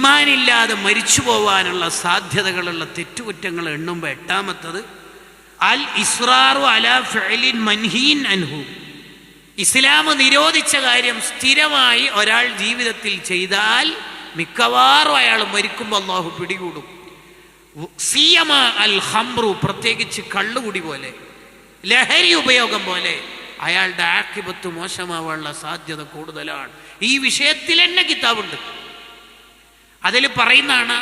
ഈമാനില്ലാതെ മരിച്ചു പോവാനുള്ള സാധ്യതകളുള്ള തെറ്റുകുറ്റങ്ങൾ എണ്ണുമ്പോൾ എട്ടാമത്തത് അൽ ഇസ്റാറു അലാ ഫിഅലിൻ മൻഹീൻ അൻഹു. ഇസ്ലാം നിരോധിച്ച കാര്യം സ്ഥിരമായി ഒരാൾ ജീവിതത്തിൽ ചെയ്താൽ മിക്കവാറും അയാൾ മരിക്കുമ്പോൾ അല്ലാഹു പിടികൂടും. സിയമ അൽ ഖംറു, പ്രത്യേകിച്ച് കള്ളുകുടി പോലെ, ലഹരി ഉപയോഗം പോലെ അയാളുടെ ആഖിബത്ത് മോശമാവാനുള്ള സാധ്യത കൂടുതലാണ്. ഈ വിഷയത്തിൽ തന്നെ കിതാബുണ്ട്. അതിൽ പറയുന്നതാണ്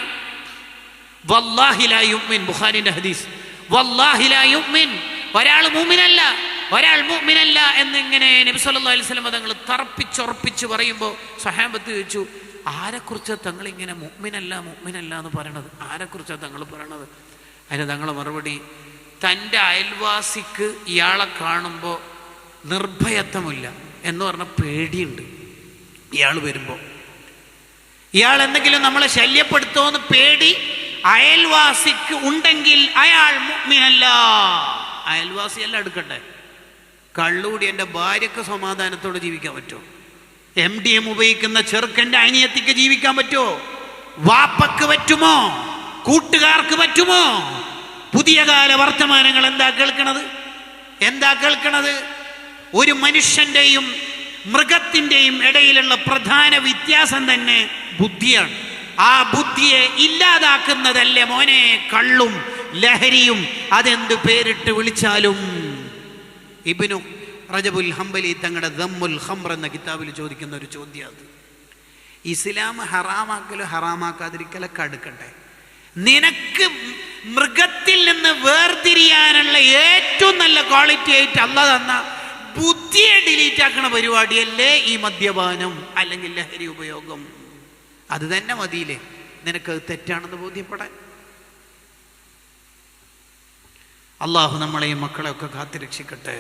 വല്ലാഹി ലാ യുഅ്മിൻ, ബുഖാരിന്റെ ഹദീസ്, വല്ലാഹി ലാ യുഅ്മിൻ, ഒരാൾ മുഅ്മിനല്ല, ഒരാൾ മുഅ്മിനല്ല എന്നിങ്ങനെ നബി സല്ലല്ലാഹു അലൈഹി വസല്ലം തങ്ങൾ തറപ്പിച്ചുറപ്പിച്ച് പറയുമ്പോൾ സഹാബത്ത് ചോദിച്ചു, ആരെക്കുറിച്ചാണ് തങ്ങൾ ഇങ്ങനെ മുഅ്മിനല്ല മുഅ്മിനല്ല എന്ന് പറയണത്? ആരെക്കുറിച്ചാണ് തങ്ങൾ പറയണത്? അതിന് തങ്ങൾ മറുപടി, തൻ്റെ അയൽവാസിക്ക് ഇയാളെ കാണുമ്പോൾ നിർഭയത്വമില്ല എന്ന് പറഞ്ഞ പേടിയുണ്ട്. ഇയാൾ വരുമ്പോൾ ഇയാൾ എന്തെങ്കിലും നമ്മളെ ശല്യപ്പെടുത്തുമെന്ന് പേടി അയൽവാസിക്ക് ഉണ്ടെങ്കിൽ അയാൾ മുഅ്മിനല്ല. അയൽവാസിയല്ല എടുക്കട്ടെ, കള്ളുകൂടി എൻ്റെ ഭാര്യക്ക് സമാധാനത്തോടെ ജീവിക്കാൻ പറ്റുമോ? MDM ഉപയോഗിക്കുന്ന ചെറുക്കൻ്റെ അനിയത്തിക്ക് ജീവിക്കാൻ പറ്റുമോ? വാപ്പക്ക് പറ്റുമോ? കൂട്ടുകാർക്ക് പറ്റുമോ? പുതിയ കാല വർത്തമാനങ്ങൾ എന്താ കേൾക്കണത്? ഒരു മനുഷ്യൻ്റെയും മൃഗത്തിൻ്റെയും ഇടയിലുള്ള പ്രധാന വ്യത്യാസം തന്നെ ബുദ്ധിയാണ്. ആ ബുദ്ധിയെ ഇല്ലാതാക്കുന്നതല്ലേ മോനെ കള്ളും ലഹരിയും, അതെന്ത് പേരിട്ട് വിളിച്ചാലും. ഇബ്നു റജബുൽ ഹംബലി തങ്ങളുടെ ദമ്മുൽ ഖംർ എന്ന കിതാബിൽ ചോദിക്കുന്ന ഒരു ചോദ്യം അത്. ഇസ്ലാം ഹറാമാക്കലോ ഹറാമാക്കാതിരിക്കലൊക്കെ അടുക്കട്ടെ, നിനക്ക് മൃഗത്തിൽ നിന്ന് വേർതിരിയാനുള്ള ഏറ്റവും നല്ല ക്വാളിറ്റി ആയിട്ട് അല്ലാഹ് തന്ന ബുദ്ധിയെ ഡിലീറ്റ് ആക്കണ പരിപാടിയല്ലേ ഈ മദ്യപാനം അല്ലെങ്കിൽ ലഹരി ഉപയോഗം? അത് തന്നെ മതിയില്ലേ നിനക്കത് തെറ്റാണെന്ന് ബോധ്യപ്പെടാൻ? അള്ളാഹു നമ്മളെയും മക്കളെയൊക്കെ കാത്തുരക്ഷിക്കട്ടെ.